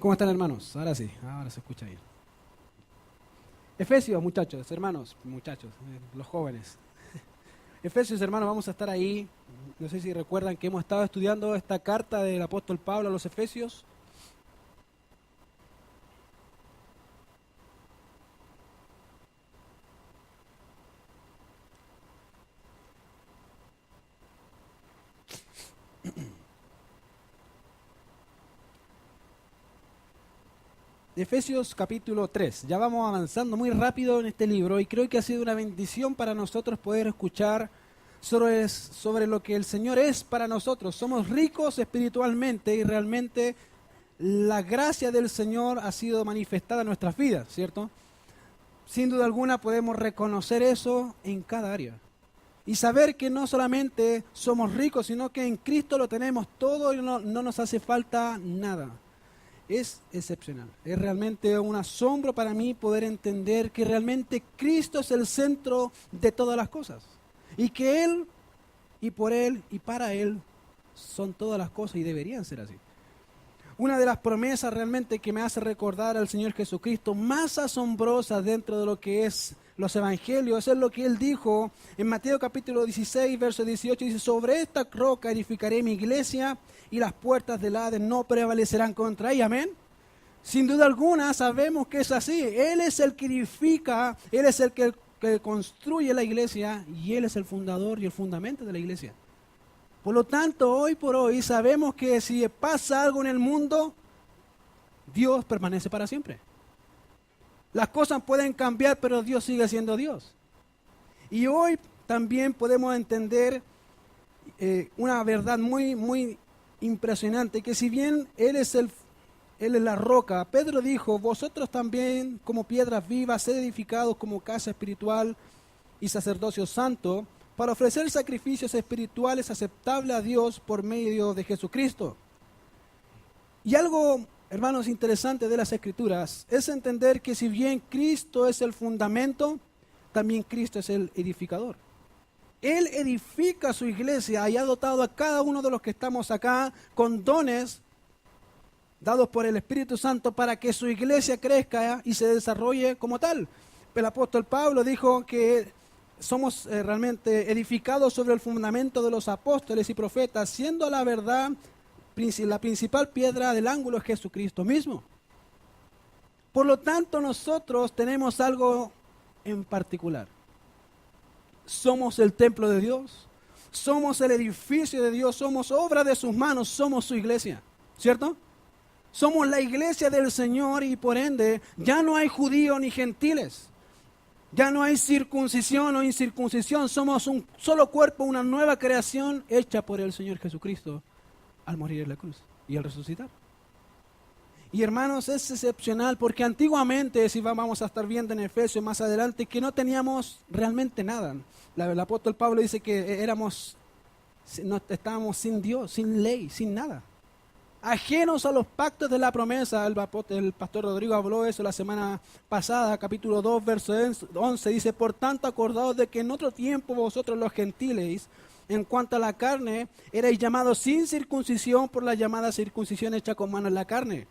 ¿Cómo están, hermanos? Ahora sí, ahora se escucha bien. Efesios, muchachos, hermanos, muchachos, los jóvenes. Efesios, hermanos, vamos a estar ahí. No sé si recuerdan que hemos estado estudiando esta carta del apóstol Pablo a los Efesios. Efesios capítulo 3. Ya vamos avanzando muy rápido en este libro y creo que ha sido una bendición para nosotros poder escuchar sobre lo que el Señor es para nosotros. Somos ricos espiritualmente y realmente la gracia del Señor ha sido manifestada en nuestras vidas, ¿cierto? Sin duda alguna podemos reconocer eso en cada área. Y saber que no solamente somos ricos, sino que en Cristo lo tenemos todo y no nos hace falta nada. Es excepcional. Es realmente un asombro para mí poder entender que realmente Cristo es el centro de todas las cosas. Y que Él, y por Él, y para Él, son todas las cosas y deberían ser así. Una de las promesas realmente que me hace recordar al Señor Jesucristo más asombrosa dentro de lo que es los evangelios, es lo que Él dijo en Mateo capítulo 16, verso 18, dice: sobre esta roca edificaré mi iglesia y las puertas del Hades no prevalecerán contra ella. Amén. Sin duda alguna sabemos que es así. Él es el que edifica, Él es el que construye la iglesia y Él es el fundador y el fundamento de la iglesia. Por lo tanto, hoy por hoy sabemos que si pasa algo en el mundo, Dios permanece para siempre. Las cosas pueden cambiar, pero Dios sigue siendo Dios. Y hoy también podemos entender una verdad muy, muy impresionante, que si bien Él es la roca, Pedro dijo: vosotros también como piedras vivas, sed edificados como casa espiritual y sacerdocio santo, para ofrecer sacrificios espirituales aceptables a Dios por medio de Jesucristo. Y algo, hermanos, interesante de las Escrituras es entender que si bien Cristo es el fundamento, también Cristo es el edificador. Él edifica su iglesia y ha dotado a cada uno de los que estamos acá con dones dados por el Espíritu Santo para que su iglesia crezca y se desarrolle como tal. El apóstol Pablo dijo que somos realmente edificados sobre el fundamento de los apóstoles y profetas, siendo la verdad la principal piedra del ángulo es Jesucristo mismo. Por lo tanto, nosotros tenemos algo en particular. Somos el templo de Dios, somos el edificio de Dios, somos obra de sus manos, somos su iglesia, ¿cierto? Somos la iglesia del Señor y por ende ya no hay judíos ni gentiles. Ya no hay circuncisión o incircuncisión, somos un solo cuerpo, una nueva creación hecha por el Señor Jesucristo al morir en la cruz y al resucitar. Y hermanos, es excepcional porque antiguamente, si vamos a estar viendo en Efesios más adelante, que no teníamos realmente nada. El apóstol Pablo dice que estábamos sin Dios, sin ley, sin nada. Ajenos a los pactos de la promesa. El pastor Rodrigo habló eso la semana pasada, capítulo 2, verso 11, dice: por tanto, acordaos de que en otro tiempo vosotros los gentiles, en cuanto a la carne, erais llamados sin circuncisión por la llamada circuncisión hecha con mano en la carne.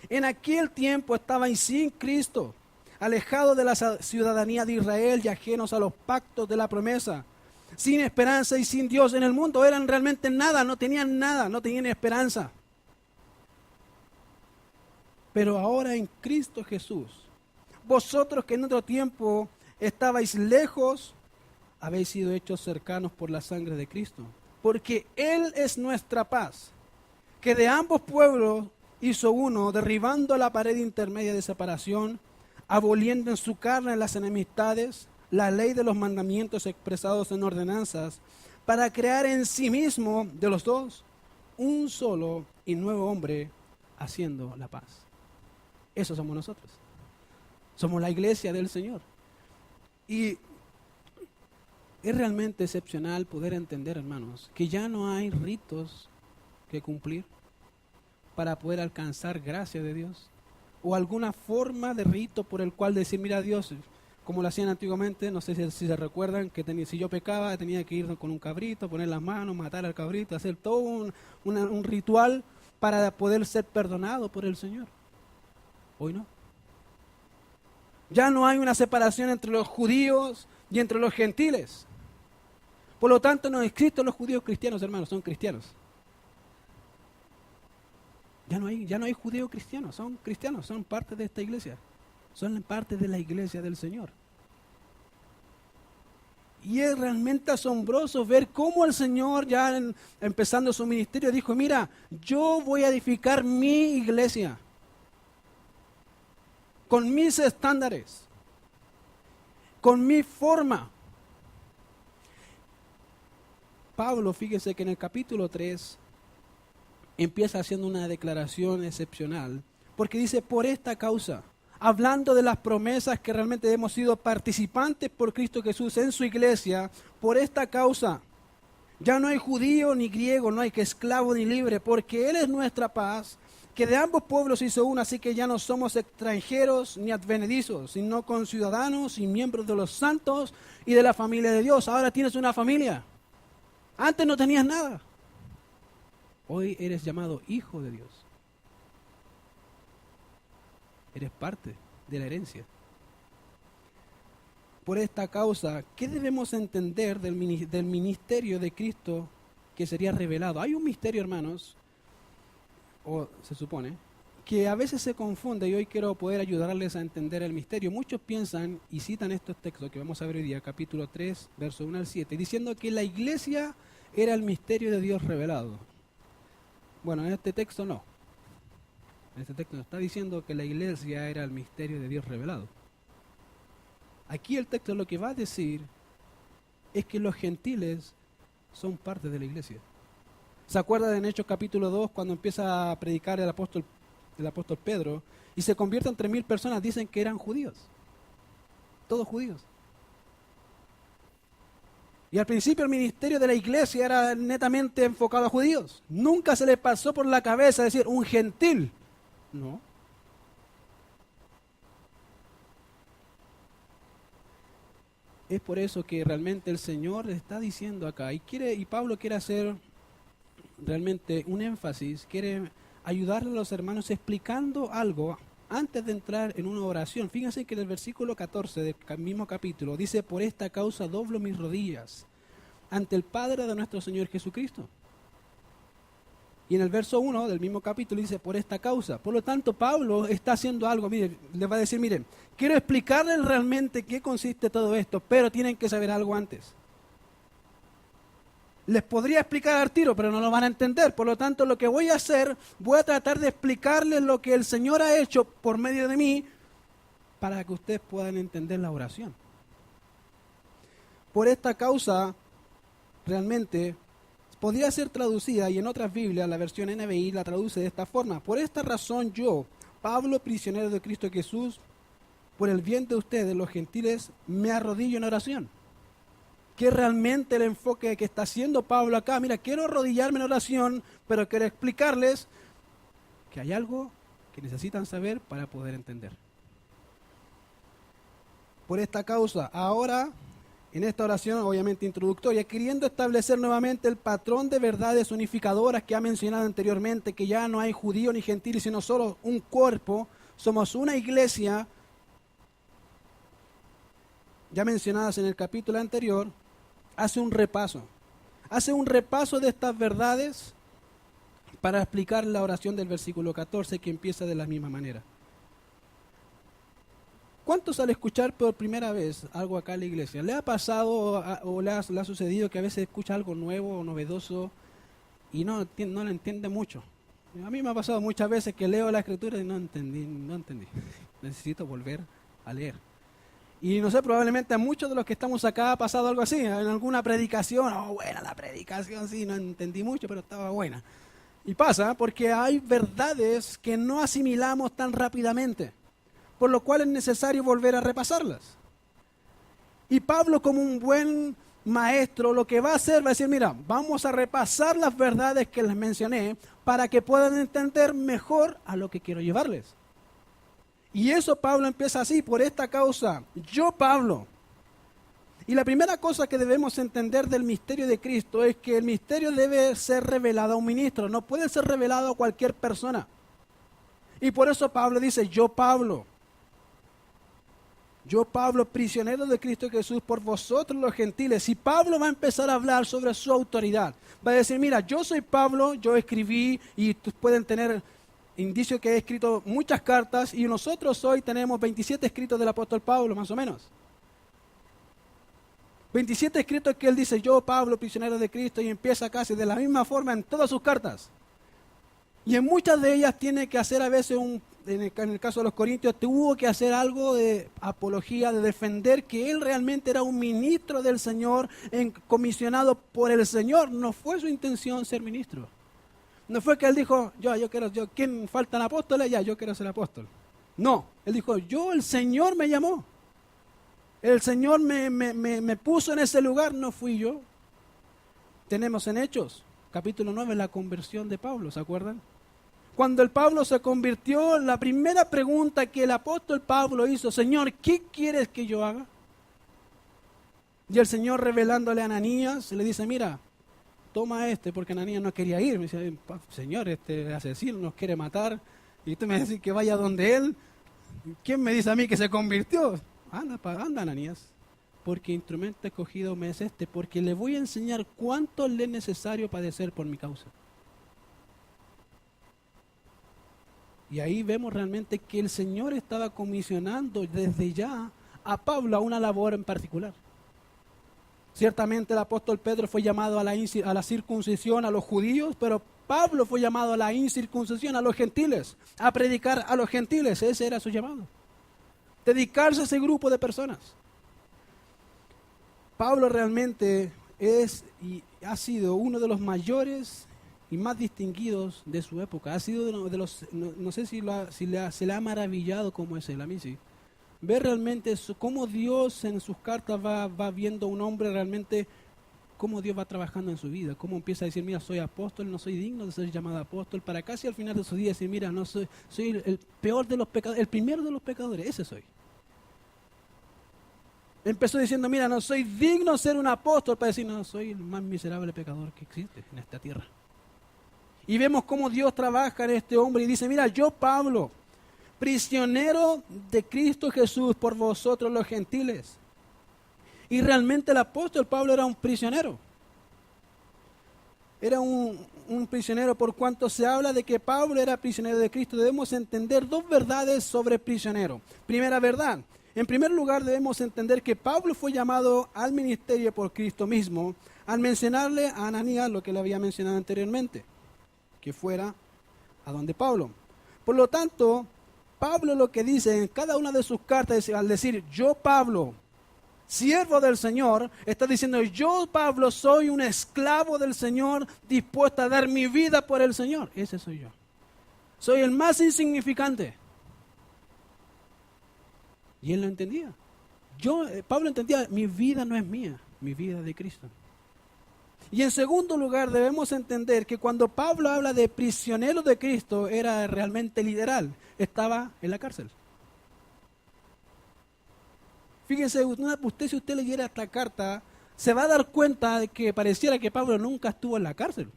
En aquel tiempo estabais sin Cristo, alejados de la ciudadanía de Israel y ajenos a los pactos de la promesa, sin esperanza y sin Dios en el mundo. Eran realmente nada, no tenían esperanza. Pero ahora en Cristo Jesús, vosotros que en otro tiempo estabais lejos, habéis sido hechos cercanos por la sangre de Cristo. Porque Él es nuestra paz, que de ambos pueblos hizo uno, derribando la pared intermedia de separación, aboliendo en su carne las enemistades, la ley de los mandamientos expresados en ordenanzas, para crear en sí mismo de los dos un solo y nuevo hombre, haciendo la paz. Eso somos nosotros. Somos la iglesia del Señor. Y es realmente excepcional poder entender, hermanos, que ya no hay ritos que cumplir para poder alcanzar gracia de Dios. O alguna forma de rito por el cual decir: mira, Dios, como lo hacían antiguamente, no sé si se recuerdan, que si yo pecaba tenía que ir con un cabrito, poner las manos, matar al cabrito, hacer todo un ritual para poder ser perdonado por el Señor. Hoy no. Ya no hay una separación entre los judíos y entre los gentiles. Por lo tanto, no existen los judíos cristianos, hermanos, son cristianos. Ya no hay judíos cristianos, son parte de esta iglesia. Son parte de la iglesia del Señor. Y es realmente asombroso ver cómo el Señor, empezando su ministerio, dijo, mira, yo voy a edificar mi iglesia con mis estándares, con mi forma. Pablo, fíjese que en el capítulo 3 empieza haciendo una declaración excepcional, porque dice, por esta causa, hablando de las promesas que realmente hemos sido participantes por Cristo Jesús en su iglesia, por esta causa, ya no hay judío ni griego, no hay que esclavo ni libre, porque Él es nuestra paz, que de ambos pueblos hizo uno, así que ya no somos extranjeros ni advenedizos, sino conciudadanos y miembros de los santos y de la familia de Dios. Ahora tienes una familia. Antes no tenías nada. Hoy eres llamado hijo de Dios. Eres parte de la herencia. Por esta causa, ¿qué debemos entender del ministerio de Cristo que sería revelado? Hay un misterio, hermanos, o se supone, que a veces se confunde y hoy quiero poder ayudarles a entender el misterio. Muchos piensan y citan estos textos que vamos a ver hoy día, capítulo 3, verso 1 al 7, diciendo que la iglesia era el misterio de Dios revelado. Bueno, en este texto no. En este texto no está diciendo que la iglesia era el misterio de Dios revelado. Aquí el texto lo que va a decir es que los gentiles son parte de la iglesia. ¿Se acuerdan en Hechos capítulo 2 cuando empieza a predicar el apóstol Pedro y se convierten 3.000 personas? Dicen que eran judíos. Todos judíos. Y al principio el ministerio de la iglesia era netamente enfocado a judíos. Nunca se le pasó por la cabeza decir un gentil. No. Es por eso que realmente el Señor está diciendo acá, y Pablo quiere hacer realmente un énfasis, quiere ayudarle a los hermanos explicando algo antes de entrar en una oración. Fíjense que en el versículo 14 del mismo capítulo dice, por esta causa doblo mis rodillas ante el Padre de nuestro Señor Jesucristo. Y en el verso 1 del mismo capítulo dice, por esta causa. Por lo tanto, Pablo está haciendo algo, miren, les va a decir, miren, quiero explicarles realmente qué consiste todo esto, pero tienen que saber algo antes. Les podría explicar al tiro, pero no lo van a entender. Por lo tanto, lo que voy a hacer, voy a tratar de explicarles lo que el Señor ha hecho por medio de mí, para que ustedes puedan entender la oración. Por esta causa, realmente podría ser traducida, y en otras Biblias, la versión NBI la traduce de esta forma. Por esta razón yo, Pablo, prisionero de Cristo Jesús, por el bien de ustedes, los gentiles, me arrodillo en oración. ¿Qué es realmente el enfoque que está haciendo Pablo acá? Mira, quiero arrodillarme en oración, pero quiero explicarles que hay algo que necesitan saber para poder entender. Por esta causa, ahora, en esta oración obviamente introductoria, queriendo establecer nuevamente el patrón de verdades unificadoras que ha mencionado anteriormente, que ya no hay judío ni gentil, sino solo un cuerpo, somos una iglesia, ya mencionadas en el capítulo anterior, hace un repaso de estas verdades para explicar la oración del versículo 14 que empieza de la misma manera. ¿Cuántos al escuchar por primera vez algo acá en la iglesia, le ha pasado o le ha sucedido que a veces escucha algo nuevo o novedoso y no lo entiende mucho? A mí me ha pasado muchas veces que leo la escritura y no entendí. Necesito volver a leer. Y no sé, probablemente a muchos de los que estamos acá ha pasado algo así, en alguna predicación, buena la predicación, sí, no entendí mucho, pero estaba buena. Y pasa porque hay verdades que no asimilamos tan rápidamente, por lo cual es necesario volver a repasarlas. Y Pablo, como un buen maestro, lo que va a hacer, va a decir, mira, vamos a repasar las verdades que les mencioné para que puedan entender mejor a lo que quiero llevarles. Y eso Pablo empieza así, por esta causa, yo Pablo. Y la primera cosa que debemos entender del misterio de Cristo es que el misterio debe ser revelado a un ministro, no puede ser revelado a cualquier persona. Y por eso Pablo dice, yo Pablo, prisionero de Cristo Jesús, por vosotros los gentiles. Y Pablo va a empezar a hablar sobre su autoridad. Va a decir, mira, yo soy Pablo, yo escribí, y pueden tener indicio que he escrito muchas cartas, y nosotros hoy tenemos 27 escritos del apóstol Pablo, más o menos. 27 escritos que él dice, yo Pablo, prisionero de Cristo, y empieza casi de la misma forma en todas sus cartas. Y en muchas de ellas tiene que hacer a veces, en el caso de los Corintios, tuvo que hacer algo de apología, de defender que él realmente era un ministro del Señor, comisionado por el Señor. No fue su intención ser ministro. No fue que él dijo, ¿quién faltan apóstoles? Yo quiero ser apóstol. No, él dijo, el Señor me llamó. El Señor me puso en ese lugar, no fui yo. Tenemos en Hechos, capítulo 9, la conversión de Pablo, ¿se acuerdan? Cuando el Pablo se convirtió, la primera pregunta que el apóstol Pablo hizo, Señor, ¿qué quieres que yo haga? Y el Señor, revelándole a Ananías, le dice, mira, toma porque Ananías no quería ir. Me dice, Señor, este asesino nos quiere matar, y tú me decís que vaya donde él. ¿Quién me dice a mí que se convirtió? Anda, Ananías, porque instrumento escogido me es porque le voy a enseñar cuánto le es necesario padecer por mi causa. Y ahí vemos realmente que el Señor estaba comisionando desde ya a Pablo a una labor en particular. Ciertamente el apóstol Pedro fue llamado a la circuncisión a los judíos, pero Pablo fue llamado a la incircuncisión a los gentiles, a predicar a los gentiles. Ese era su llamado. Dedicarse a ese grupo de personas. Pablo realmente es y ha sido uno de los mayores y más distinguidos de su época. Ha sido uno de los, no sé si se le ha maravillado como es él, a mí sí. Ver realmente cómo Dios en sus cartas va viendo a un hombre realmente, cómo Dios va trabajando en su vida, cómo empieza a decir, mira, soy apóstol, no soy digno de ser llamado apóstol, para casi al final de su día decir, mira, no soy el peor de los pecadores, el primero de los pecadores, ese soy. Empezó diciendo, mira, no soy digno de ser un apóstol, para decir, no, soy el más miserable pecador que existe en esta tierra. Y vemos cómo Dios trabaja en este hombre y dice, mira, yo Pablo, prisionero de Cristo Jesús por vosotros los gentiles. Y realmente el apóstol Pablo era un prisionero. Era un prisionero, por cuanto se habla de que Pablo era prisionero de Cristo. Debemos entender dos verdades sobre prisionero. Primera verdad, en primer lugar debemos entender que Pablo fue llamado al ministerio por Cristo mismo al mencionarle a Ananías lo que le había mencionado anteriormente, que fuera a donde Pablo. Por lo tanto, Pablo lo que dice en cada una de sus cartas, al decir yo Pablo, siervo del Señor, está diciendo yo Pablo soy un esclavo del Señor dispuesto a dar mi vida por el Señor. Ese soy yo. Soy el más insignificante. Y él lo entendía. Pablo entendía, mi vida no es mía, mi vida es de Cristo. Y en segundo lugar debemos entender que cuando Pablo habla de prisionero de Cristo era realmente literal, estaba en la cárcel. Fíjense, si usted leyera esta carta, se va a dar cuenta de que pareciera que Pablo nunca estuvo en la cárcel.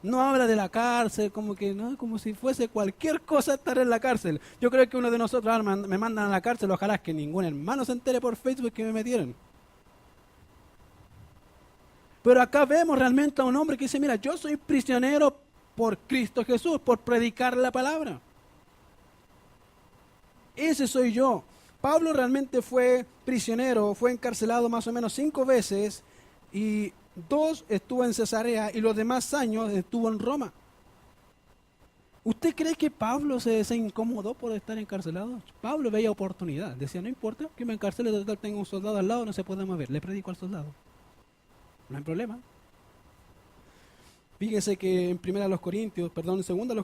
No habla de la cárcel, como si fuese cualquier cosa estar en la cárcel. Yo creo que uno de nosotros me mandan a la cárcel, ojalá que ningún hermano se entere por Facebook que me metieron. Pero acá vemos realmente a un hombre que dice, mira, yo soy prisionero por Cristo Jesús, por predicar la palabra. Ese soy yo. Pablo realmente fue prisionero, fue encarcelado más o menos 5 veces y 2 estuvo en Cesarea y los demás años estuvo en Roma. ¿Usted cree que Pablo se incomodó por estar encarcelado? Pablo veía oportunidad, decía, no importa que me encarcele, total tengo un soldado al lado, no se puede mover, le predico al soldado. No hay problema. Fíjense que en 2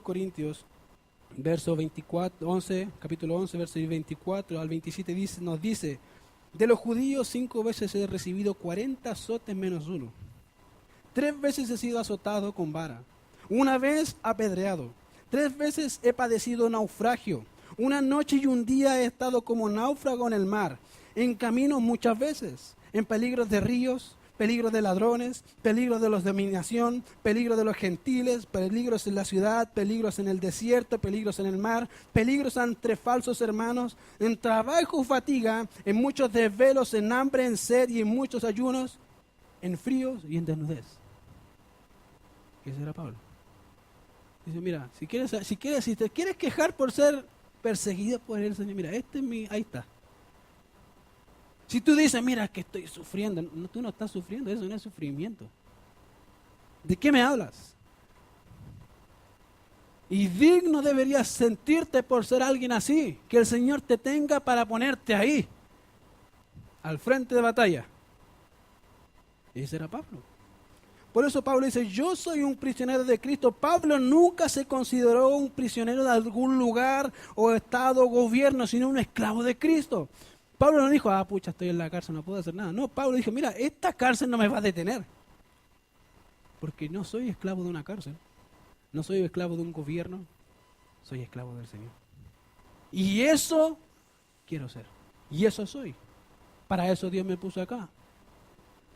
Corintios, verso 24, capítulo 11, verso 24 al 27 nos dice, de los judíos 5 veces he recibido 40 azotes menos 1. 3 veces he sido azotado con vara. 1 vez apedreado. 3 veces he padecido naufragio. 1 noche y 1 día he estado como náufrago en el mar. En camino muchas veces. En peligros de ríos. peligro de ladrones, peligro de los de dominación, peligro de los gentiles, peligros en la ciudad, peligros en el desierto, peligros en el mar, peligros entre falsos hermanos, en trabajo y fatiga, en muchos desvelos, en hambre, en sed y en muchos ayunos, en fríos y en desnudez. Ese era Pablo. Dice, mira, si te quieres quejar por ser perseguido por el Señor, mira, ahí está. Si tú dices, mira, que estoy sufriendo, no, tú no estás sufriendo, eso no es sufrimiento. ¿De qué me hablas? Y digno deberías sentirte por ser alguien así, que el Señor te tenga para ponerte ahí, al frente de batalla. Ese era Pablo. Por eso Pablo dice, yo soy un prisionero de Cristo. Pablo nunca se consideró un prisionero de algún lugar o estado o gobierno, sino un esclavo de Cristo. Pablo no dijo, pucha, estoy en la cárcel, no puedo hacer nada. No, Pablo dijo, mira, esta cárcel no me va a detener. Porque no soy esclavo de una cárcel. No soy esclavo de un gobierno. Soy esclavo del Señor. Y eso quiero ser. Y eso soy. Para eso Dios me puso acá.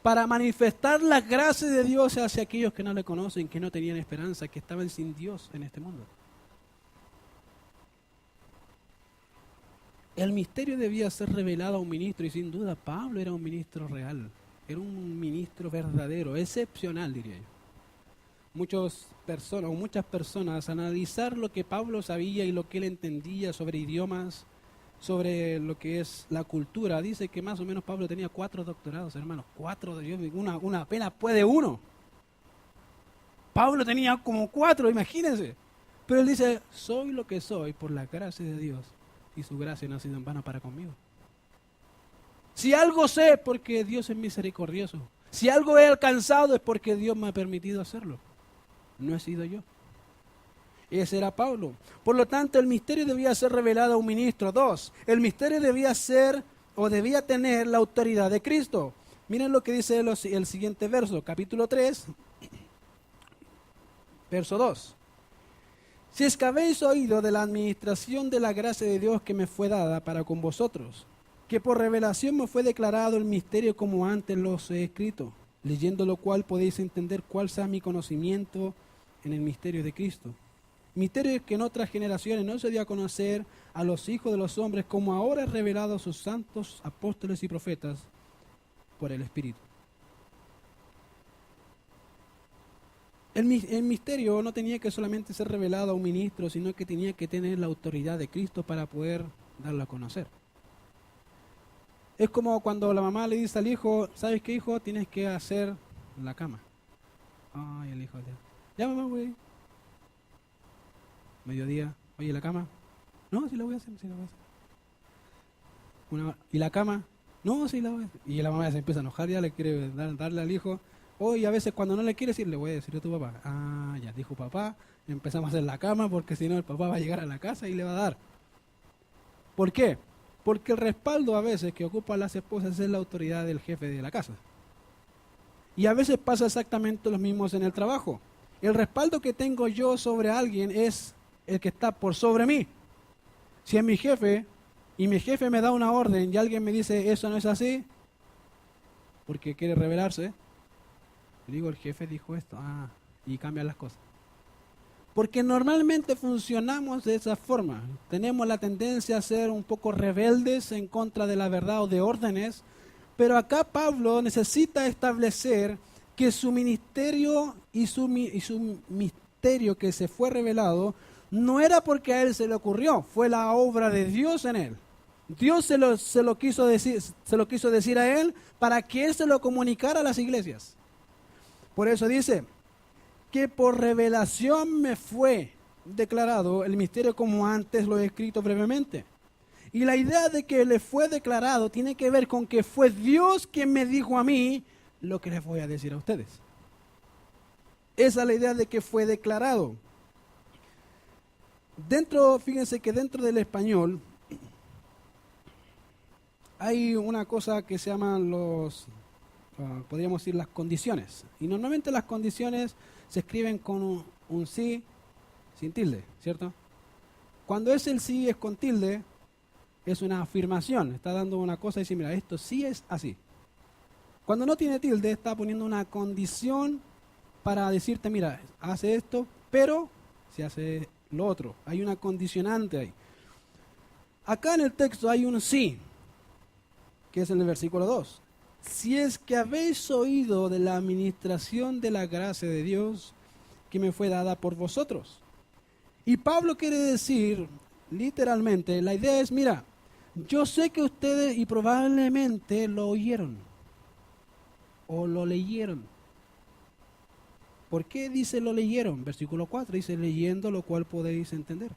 Para manifestar la gracia de Dios hacia aquellos que no le conocen, que no tenían esperanza, que estaban sin Dios en este mundo. El misterio debía ser revelado a un ministro y sin duda Pablo era un ministro real, era un ministro verdadero, excepcional diría yo. Muchas personas analizar lo que Pablo sabía y lo que él entendía sobre idiomas, sobre lo que es la cultura, dice que más o menos Pablo tenía 4 doctorados, hermanos, 4, una apenas puede uno. Pablo tenía como 4, imagínense. Pero él dice, soy lo que soy por la gracia de Dios. Y su gracia no ha sido en vano para conmigo. Si algo sé es porque Dios es misericordioso. Si algo he alcanzado es porque Dios me ha permitido hacerlo. No he sido yo. Ese era Pablo. Por lo tanto, el misterio debía ser revelado a un ministro. 2. El misterio debía tener la autoridad de Cristo. Miren lo que dice el siguiente verso, capítulo 3, verso 2. Si es que habéis oído de la administración de la gracia de Dios que me fue dada para con vosotros, que por revelación me fue declarado el misterio como antes los he escrito, leyendo lo cual podéis entender cuál sea mi conocimiento en el misterio de Cristo. Misterio que en otras generaciones no se dio a conocer a los hijos de los hombres, como ahora es revelado a sus santos apóstoles y profetas por el Espíritu. El misterio no tenía que solamente ser revelado a un ministro, sino que tenía que tener la autoridad de Cristo para poder darlo a conocer. Es como cuando la mamá le dice al hijo, ¿sabes qué, hijo? Tienes que hacer la cama. Ay, el hijo, ya mamá, güey. Mediodía, oye, ¿la cama? No, sí la voy a hacer, ¿Y la cama? No, sí la voy a hacer. Y la mamá se empieza a enojar, ya le quiere darle al hijo. Y a veces cuando no le quiere decir, le voy a decir a tu papá. Ya dijo papá, empezamos a hacer la cama porque si no el papá va a llegar a la casa y le va a dar. ¿Por qué? Porque el respaldo a veces que ocupan las esposas es la autoridad del jefe de la casa. Y a veces pasa exactamente lo mismo en el trabajo. El respaldo que tengo yo sobre alguien es el que está por sobre mí. Si es mi jefe y mi jefe me da una orden y alguien me dice eso no es así, porque quiere rebelarse, le digo el jefe dijo esto, y cambian las cosas. Porque normalmente funcionamos de esa forma. Tenemos la tendencia a ser un poco rebeldes en contra de la verdad o de órdenes, pero acá Pablo necesita establecer que su ministerio y su misterio que se fue revelado no era porque a él se le ocurrió, fue la obra de Dios en él. Dios se lo quiso decir a él para que él se lo comunicara a las iglesias. Por eso dice que por revelación me fue declarado el misterio como antes lo he escrito brevemente. Y la idea de que le fue declarado tiene que ver con que fue Dios quien me dijo a mí lo que les voy a decir a ustedes. Esa es la idea de que fue declarado. Fíjense que dentro del español hay una cosa que se llaman podríamos decir las condiciones. Y normalmente las condiciones se escriben con un sí sin tilde, ¿cierto? Cuando es el sí es con tilde, es una afirmación. Está dando una cosa y dice, mira, esto sí es así. Cuando no tiene tilde, está poniendo una condición para decirte, mira, hace esto, pero se hace lo otro. Hay una condicionante ahí. Acá en el texto hay un sí, que es en el versículo 2. Si es que habéis oído de la administración de la gracia de Dios que me fue dada por vosotros. Y Pablo quiere decir, literalmente, la idea es, mira, yo sé que ustedes y probablemente lo oyeron o lo leyeron. ¿Por qué dice lo leyeron? Versículo 4 dice, leyendo lo cual podéis entender.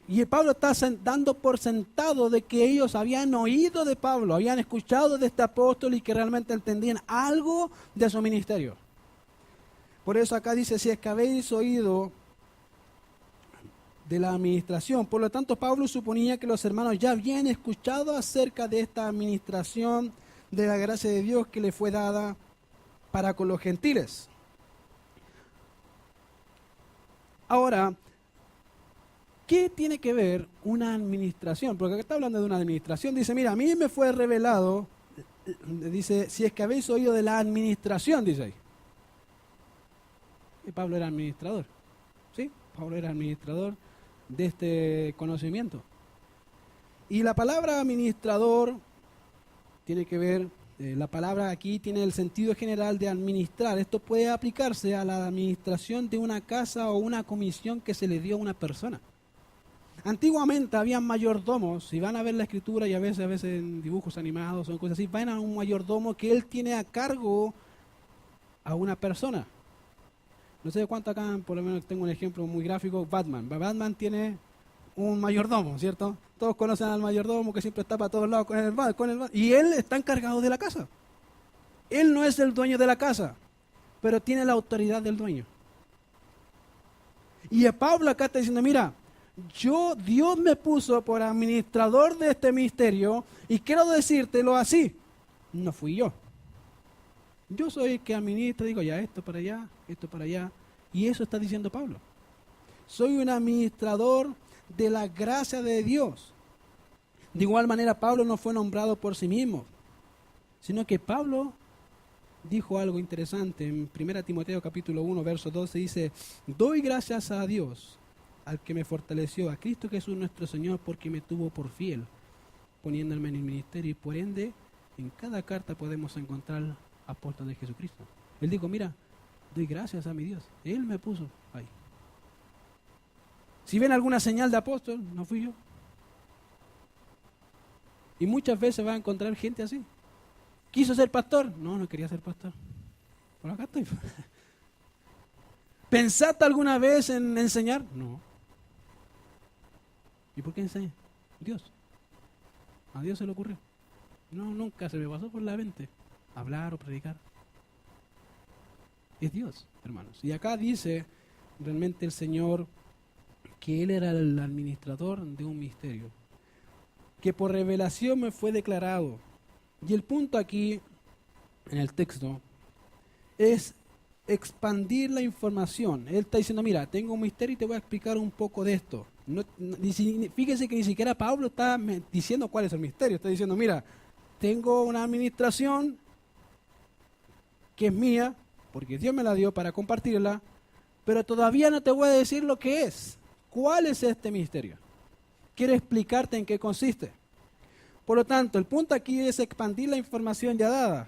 Y Pablo está dando por sentado de que ellos habían oído de Pablo, habían escuchado de este apóstol y que realmente entendían algo de su ministerio. Por eso acá dice, si es que habéis oído de la administración. Por lo tanto, Pablo suponía que los hermanos ya habían escuchado acerca de esta administración de la gracia de Dios que le fue dada para con los gentiles. Ahora, ¿qué tiene que ver una administración? Porque acá está hablando de una administración. Dice, mira, a mí me fue revelado, dice, si es que habéis oído de la administración, dice ahí. Y Pablo era administrador. ¿Sí? Pablo era administrador de este conocimiento. Y la palabra administrador tiene que ver, la palabra aquí tiene el sentido general de administrar. Esto puede aplicarse a la administración de una casa o una comisión que se le dio a una persona. Antiguamente había mayordomos, si van a ver la escritura y a veces en dibujos animados o cosas así, van a un mayordomo que él tiene a cargo a una persona. No sé cuánto acá, por lo menos tengo un ejemplo muy gráfico, Batman. Batman tiene un mayordomo, ¿cierto? Todos conocen al mayordomo que siempre está para todos lados con el y él está encargado de la casa. Él no es el dueño de la casa, pero tiene la autoridad del dueño. Y a Pablo acá está diciendo, mira, Dios me puso por administrador de este ministerio y quiero decírtelo así, no fui yo. Yo soy el que administra, digo ya esto para allá, y eso está diciendo Pablo. Soy un administrador de la gracia de Dios. De igual manera, Pablo no fue nombrado por sí mismo, sino que Pablo dijo algo interesante. En 1 Timoteo capítulo 1, verso 12 dice, doy gracias a Dios, al que me fortaleció, a Cristo Jesús nuestro Señor, porque me tuvo por fiel, poniéndome en el ministerio, y por ende, en cada carta podemos encontrar apóstol de Jesucristo. Él dijo, mira, doy gracias a mi Dios. Él me puso ahí. Si ven alguna señal de apóstol, no fui yo. Y muchas veces va a encontrar gente así. ¿Quiso ser pastor? No, no quería ser pastor. Por acá estoy. ¿Pensaste alguna vez en enseñar? No. ¿Y por qué enseña? Dios. A Dios se le ocurrió. No, nunca se me pasó por la mente hablar o predicar. Es Dios, hermanos. Y acá dice realmente el Señor que Él era el administrador de un misterio, que por revelación me fue declarado. Y el punto aquí, en el texto, es expandir la información. Él está diciendo, mira, tengo un misterio y te voy a explicar un poco de esto. Fíjese que ni siquiera Pablo está diciendo cuál es el misterio. Está diciendo, mira, tengo una administración que es mía, porque Dios me la dio para compartirla, pero todavía no te voy a decir lo que es. ¿Cuál es este misterio? Quiero explicarte en qué consiste. Por lo tanto, el punto aquí es expandir la información ya dada,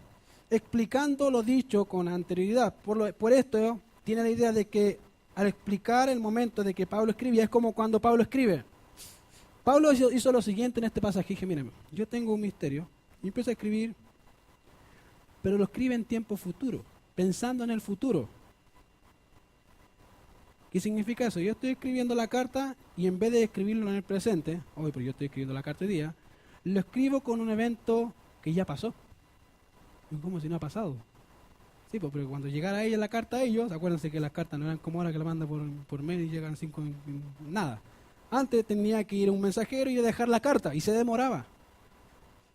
explicando lo dicho con anterioridad. Por esto, tiene la idea de que al explicar el momento de que Pablo escribía, es como cuando Pablo escribe. Pablo hizo lo siguiente en este pasaje. Dije, miren, yo tengo un misterio, y empiezo a escribir, pero lo escribe en tiempo futuro, pensando en el futuro. ¿Qué significa eso? Yo estoy escribiendo la carta y en vez de escribirlo en el presente, hoy, pero yo estoy escribiendo la carta hoy día, lo escribo con un evento que ya pasó. Es como si no ha pasado. Sí, pues, pero cuando llegara ella la carta a ellos, acuérdense que las cartas no eran como ahora que la manda por mail y llegan 5 nada. Antes tenía que ir un mensajero y dejar la carta y se demoraba.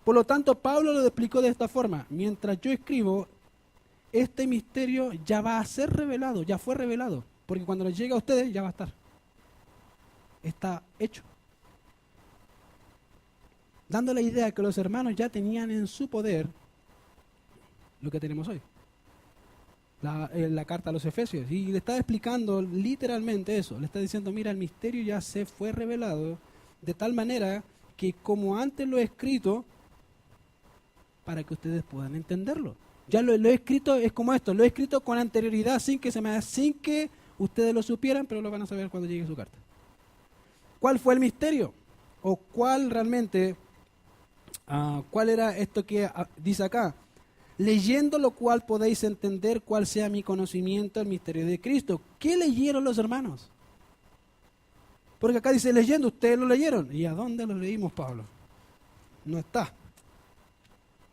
Por lo tanto, Pablo lo explicó de esta forma. Mientras yo escribo, este misterio ya va a ser revelado, ya fue revelado. Porque cuando les llegue a ustedes, ya va a estar. Está hecho. Dando la idea que los hermanos ya tenían en su poder lo que tenemos hoy. La carta a los Efesios. Y le está explicando literalmente eso. Le está diciendo, mira, el misterio ya se fue revelado de tal manera que como antes lo he escrito, para que ustedes puedan entenderlo. Ya lo he escrito, es como esto, lo he escrito con anterioridad, sin que ustedes lo supieran, pero lo van a saber cuando llegue su carta. ¿Cuál fue el misterio? ¿O cuál realmente, cuál era esto que dice acá? Leyendo lo cual podéis entender cuál sea mi conocimiento del misterio de Cristo. ¿Qué leyeron los hermanos? Porque acá dice leyendo, ustedes lo leyeron. ¿Y a dónde lo leímos, Pablo? No está.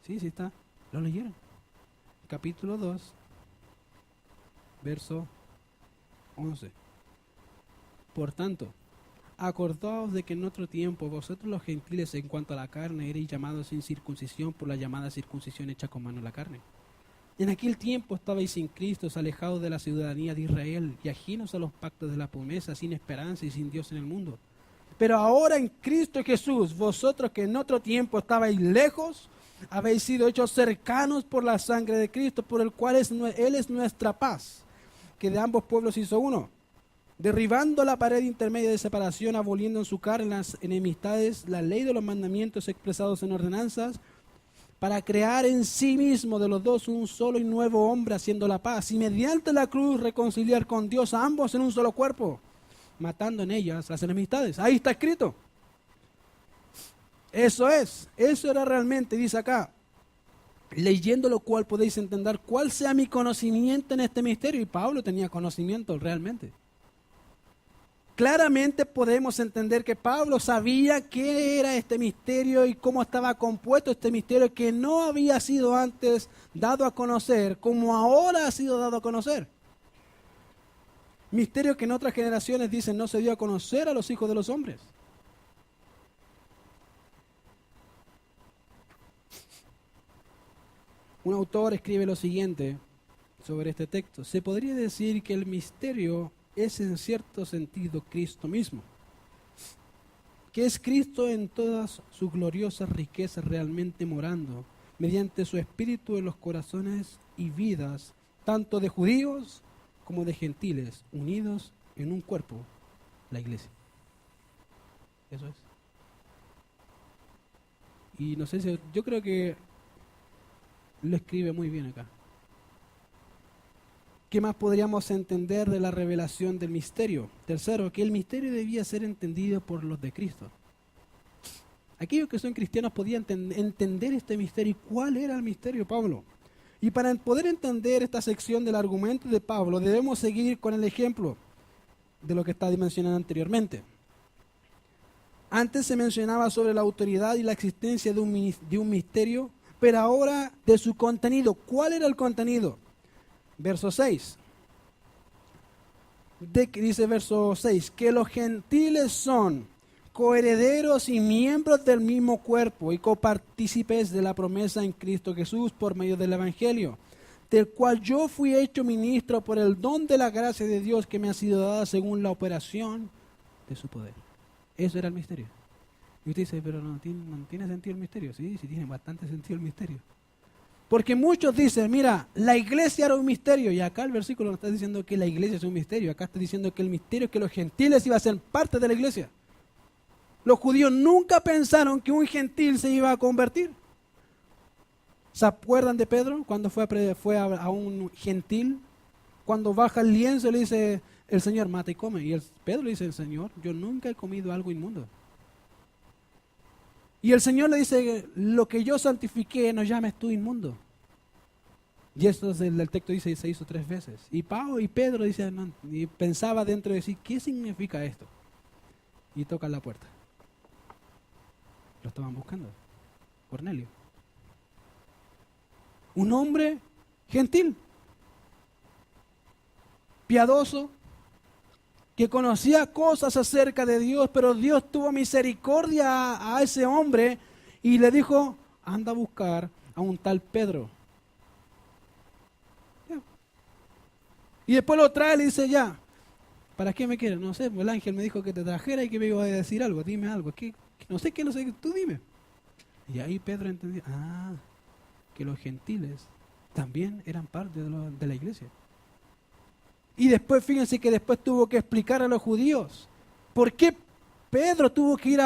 Sí está. Lo leyeron. Capítulo 2, verso 11. Por tanto, acordaos de que en otro tiempo vosotros los gentiles en cuanto a la carne erais llamados sin circuncisión por la llamada circuncisión hecha con mano en la carne. En aquel tiempo estabais sin Cristo, alejados de la ciudadanía de Israel y ajenos a los pactos de la promesa, sin esperanza y sin Dios en el mundo. Pero ahora en Cristo Jesús, vosotros que en otro tiempo estabais lejos, habéis sido hechos cercanos por la sangre de Cristo, por el cual Él es nuestra paz, que de ambos pueblos hizo uno, derribando la pared intermedia de separación, aboliendo en su carne las enemistades, la ley de los mandamientos expresados en ordenanzas, para crear en sí mismo de los dos un solo y nuevo hombre, haciendo la paz, y mediante la cruz reconciliar con Dios a ambos en un solo cuerpo, matando en ellas las enemistades. Ahí está escrito. Eso era realmente, dice acá, leyendo lo cual podéis entender cuál sea mi conocimiento en este misterio. Y Pablo tenía conocimiento realmente. Claramente podemos entender que Pablo sabía qué era este misterio y cómo estaba compuesto este misterio que no había sido antes dado a conocer, como ahora ha sido dado a conocer. Misterio que en otras generaciones dicen no se dio a conocer a los hijos de los hombres. Un autor escribe lo siguiente sobre este texto. Se podría decir que el misterio es en cierto sentido Cristo mismo, que es Cristo en todas sus gloriosas riquezas realmente morando mediante su espíritu en los corazones y vidas, tanto de judíos como de gentiles, unidos en un cuerpo, la iglesia. Eso es. Y no sé si, yo creo que lo escribe muy bien acá. ¿Qué más podríamos entender de la revelación del misterio? Tercero, que el misterio debía ser entendido por los de Cristo. Aquellos que son cristianos podían entender este misterio. ¿Y cuál era el misterio, Pablo? Y para poder entender esta sección del argumento de Pablo, debemos seguir con el ejemplo de lo que está mencionando anteriormente. Antes se mencionaba sobre la autoridad y la existencia de un misterio, pero ahora de su contenido. ¿Cuál era el contenido? Verso 6. Dice verso 6, que los gentiles son coherederos y miembros del mismo cuerpo y copartícipes de la promesa en Cristo Jesús por medio del Evangelio, del cual yo fui hecho ministro por el don de la gracia de Dios que me ha sido dada según la operación de su poder. Eso era el misterio. Y usted dice, pero no tiene sentido el misterio. Sí tiene bastante sentido el misterio. Porque muchos dicen, mira, la iglesia era un misterio. Y acá el versículo no está diciendo que la iglesia es un misterio. Acá está diciendo que el misterio es que los gentiles iban a ser parte de la iglesia. Los judíos nunca pensaron que un gentil se iba a convertir. ¿Se acuerdan de Pedro cuando fue a un gentil? Cuando baja el lienzo le dice, el Señor mata y come. Y Pedro le dice, el Señor, yo nunca he comido algo inmundo. Y el Señor le dice, lo que yo santifiqué no llames tú inmundo. Y esto es el texto dice, se hizo 3 veces. Y Pedro dice, no, y pensaba dentro de sí, ¿qué significa esto? Y toca la puerta. Lo estaban buscando. Cornelio. Un hombre gentil, piadoso, que conocía cosas acerca de Dios, pero Dios tuvo misericordia a ese hombre y le dijo, anda a buscar a un tal Pedro. Y después lo trae y le dice, ya, ¿para qué me quieres? No sé, el ángel me dijo que te trajera y que me iba a decir algo, dime algo, no sé, tú dime. Y ahí Pedro entendió, que los gentiles también eran parte de la iglesia. Y después, fíjense que después tuvo que explicar a los judíos por qué Pedro tuvo que ir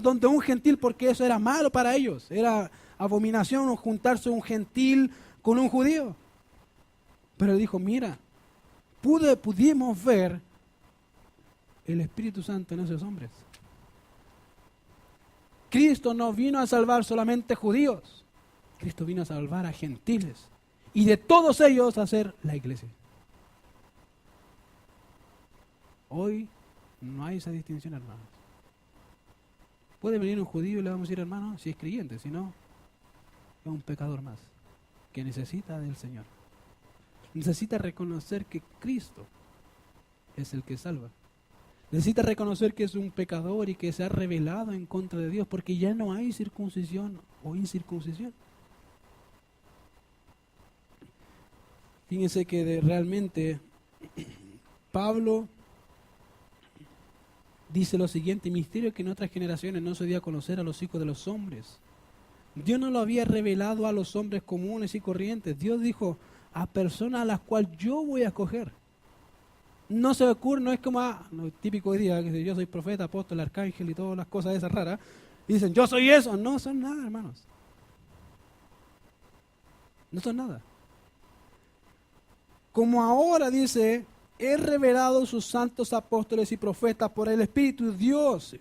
donde un gentil, porque eso era malo para ellos. Era abominación juntarse un gentil con un judío. Pero él dijo, mira, pudimos ver el Espíritu Santo en esos hombres. Cristo no vino a salvar solamente judíos. Cristo vino a salvar a gentiles. Y de todos ellos a hacer la iglesia. Hoy no hay esa distinción, hermanos. Puede venir un judío y le vamos a decir, hermano, si es creyente, si no, es un pecador más, que necesita del Señor. Necesita reconocer que Cristo es el que salva. Necesita reconocer que es un pecador y que se ha rebelado en contra de Dios, porque ya no hay circuncisión o incircuncisión. Fíjense que realmente Pablo dice lo siguiente: misterio que en otras generaciones no se dio a conocer a los hijos de los hombres. Dios no lo había revelado a los hombres comunes y corrientes. Dios dijo, a personas a las cuales yo voy a escoger. No se ocurre, no es como no, típico hoy día, que yo soy profeta, apóstol, arcángel y todas las cosas esas raras. Y dicen, yo soy eso. No son nada, hermanos. No son nada. Como ahora dice, he revelado sus santos apóstoles y profetas por el Espíritu de Dios.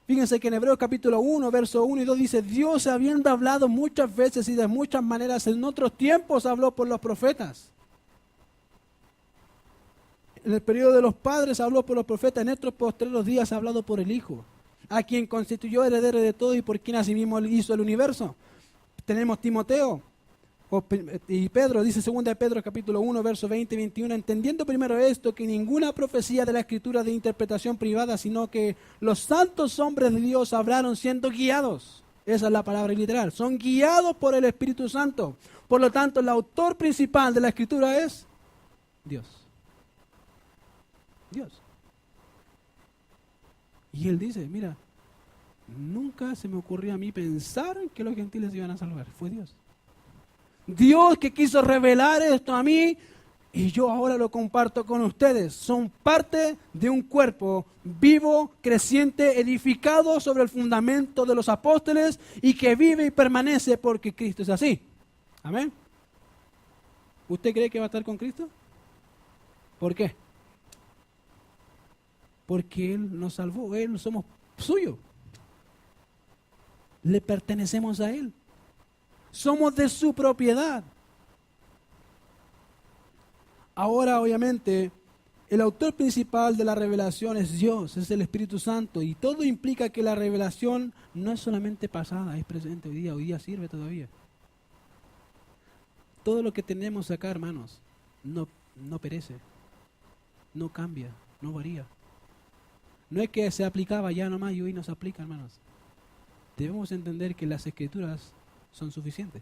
Fíjense que en Hebreos capítulo 1, verso 1 y 2 dice, Dios habiendo hablado muchas veces y de muchas maneras en otros tiempos habló por los profetas. En el periodo de los padres habló por los profetas, en estos postreros días ha hablado por el Hijo, a quien constituyó heredero de todo y por quien asimismo hizo el universo. Tenemos Timoteo. Y Pedro, dice 2 de Pedro capítulo 1, verso 20 y 21, entendiendo primero esto, que ninguna profecía de la Escritura de interpretación privada, sino que los santos hombres de Dios hablaron siendo guiados. Esa es la palabra literal. Son guiados por el Espíritu Santo. Por lo tanto, el autor principal de la Escritura es Dios. Dios. Y él dice, mira, nunca se me ocurrió a mí pensar que los gentiles iban a salvar. Fue Dios. Dios que quiso revelar esto a mí y yo ahora lo comparto con ustedes. Son parte de un cuerpo vivo, creciente, edificado sobre el fundamento de los apóstoles y que vive y permanece porque Cristo es así. Amén. ¿Usted cree que va a estar con Cristo? ¿Por qué? Porque Él nos salvó, Él somos suyo. Le pertenecemos a Él. Somos de su propiedad. Ahora, obviamente, el autor principal de la revelación es Dios, es el Espíritu Santo, y todo implica que la revelación no es solamente pasada, es presente hoy día sirve todavía. Todo lo que tenemos acá, hermanos, no perece, no cambia, no varía. No es que se aplicaba ya nomás y hoy no se aplica, hermanos. Debemos entender que las Escrituras son suficientes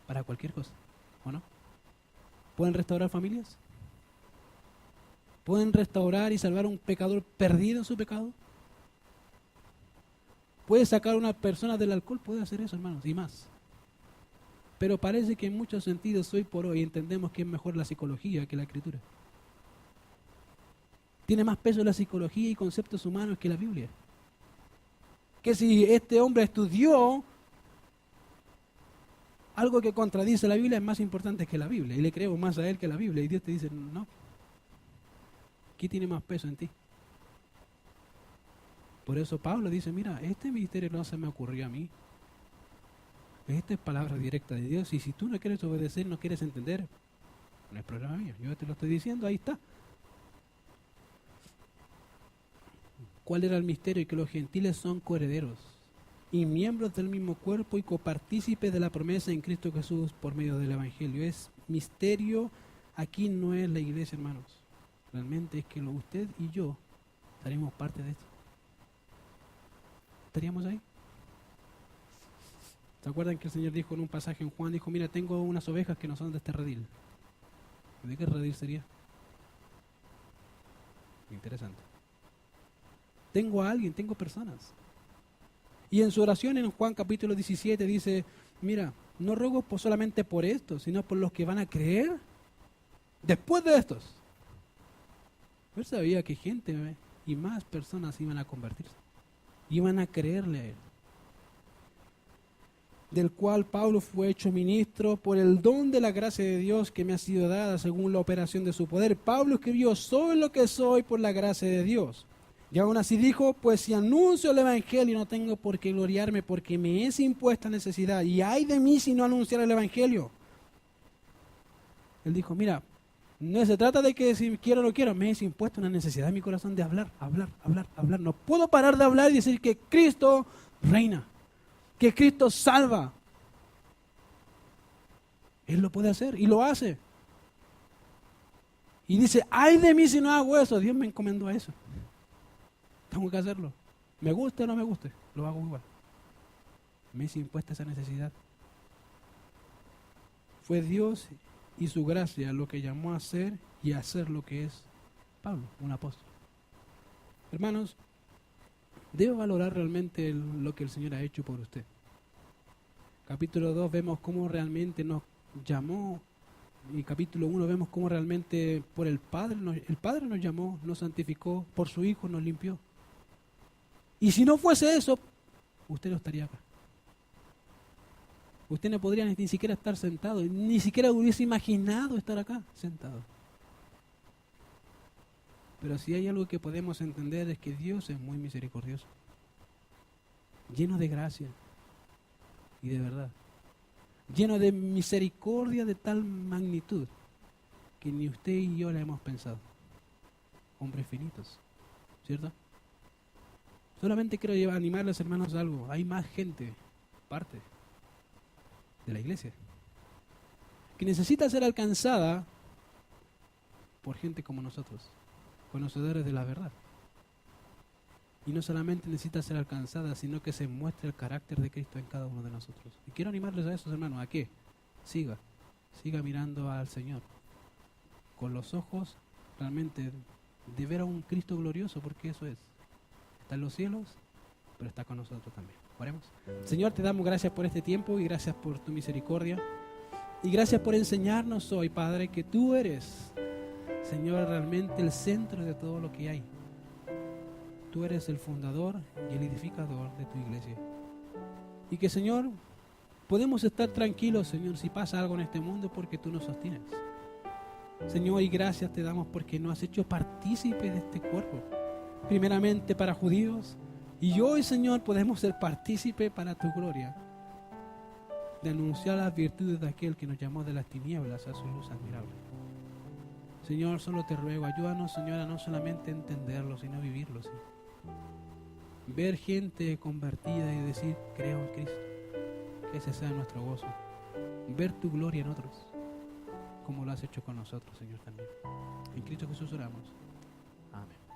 para cualquier cosa, ¿o no? ¿Pueden restaurar familias? ¿Pueden restaurar y salvar a un pecador perdido en su pecado? ¿Puede sacar a una persona del alcohol? Puede hacer eso, hermanos, y más. Pero parece que en muchos sentidos hoy por hoy entendemos que es mejor la psicología que la Escritura. Tiene más peso la psicología y conceptos humanos que la Biblia. Que si este hombre estudió algo que contradice la Biblia, es más importante que la Biblia, y le creemos más a él que a la Biblia, y Dios te dice, no, ¿qué tiene más peso en ti? Por eso Pablo dice, mira, este misterio no se me ocurrió a mí, esta es palabra directa de Dios, y si tú no quieres obedecer, no quieres entender, no es problema mío, yo te lo estoy diciendo, ahí está. ¿Cuál era el misterio? Que los gentiles son coherederos y miembros del mismo cuerpo y copartícipes de la promesa en Cristo Jesús por medio del Evangelio. Es misterio, aquí no es la iglesia, hermanos. Realmente es que usted y yo estaríamos parte de esto. ¿Estaríamos ahí? ¿Se acuerdan que el Señor dijo en un pasaje en Juan, dijo, mira, tengo unas ovejas que no son de este redil? ¿De qué redil sería? Interesante. Tengo a alguien, tengo personas. Y en su oración en Juan capítulo 17 dice, mira, no ruego solamente por estos, sino por los que van a creer después de estos. Él sabía que gente y más personas iban a convertirse, iban a creerle a él. Del cual Pablo fue hecho ministro por el don de la gracia de Dios que me ha sido dada según la operación de su poder. Pablo escribió: soy lo que soy por la gracia de Dios. Y aún así dijo: pues si anuncio el evangelio no tengo por qué gloriarme, porque me es impuesta necesidad, y ay de mí si no anunciar el evangelio. Él dijo: mira, no se trata de que si quiero o no quiero, me es impuesta una necesidad en mi corazón de hablar. No puedo parar de hablar y decir que Cristo reina, que Cristo salva. Él lo puede hacer y lo hace. Y dice: ay de mí si no hago eso. Dios me encomendó a eso. Tengo que hacerlo. Me guste o no me guste, lo hago igual. Me es impuesta esa necesidad. Fue Dios y su gracia lo que llamó a ser y a hacer lo que es Pablo, un apóstol. Hermanos, debe valorar realmente lo que el Señor ha hecho por usted. Capítulo 2 vemos cómo realmente nos llamó, y capítulo 1 vemos cómo realmente por el Padre nos llamó, nos santificó, por su Hijo nos limpió. Y si no fuese eso, usted no estaría acá. Usted no podría ni siquiera estar sentado, ni siquiera hubiese imaginado estar acá sentado. Pero si hay algo que podemos entender es que Dios es muy misericordioso, lleno de gracia y de verdad, lleno de misericordia de tal magnitud que ni usted y yo la hemos pensado. Hombres finitos, ¿cierto? Solamente quiero animarles, hermanos, a algo. Hay más gente, parte de la iglesia, que necesita ser alcanzada por gente como nosotros, conocedores de la verdad. Y no solamente necesita ser alcanzada, sino que se muestre el carácter de Cristo en cada uno de nosotros. Y quiero animarles a esos, hermanos, ¿a qué? Siga mirando al Señor con los ojos realmente de ver a un Cristo glorioso, porque eso es. Está en los cielos, pero está con nosotros también. Oremos. Señor, te damos gracias por este tiempo y gracias por tu misericordia. Y gracias por enseñarnos hoy, Padre, que tú eres, Señor, realmente el centro de todo lo que hay. Tú eres el fundador y el edificador de tu iglesia. Y que, Señor, podemos estar tranquilos, Señor, si pasa algo en este mundo, porque tú nos sostienes. Señor, y gracias te damos porque nos has hecho partícipe de este cuerpo. Primeramente para judíos, y hoy, Señor, podemos ser partícipe para tu gloria, de anunciar las virtudes de aquel que nos llamó de las tinieblas a su luz admirable. Señor, solo te ruego, ayúdanos, Señor, a no solamente entenderlo, sino vivirlo, Señor. Ver gente convertida y decir: creo en Cristo. Que ese sea nuestro gozo. Ver tu gloria en otros, como lo has hecho con nosotros, Señor, también. En Cristo Jesús oramos. Amén.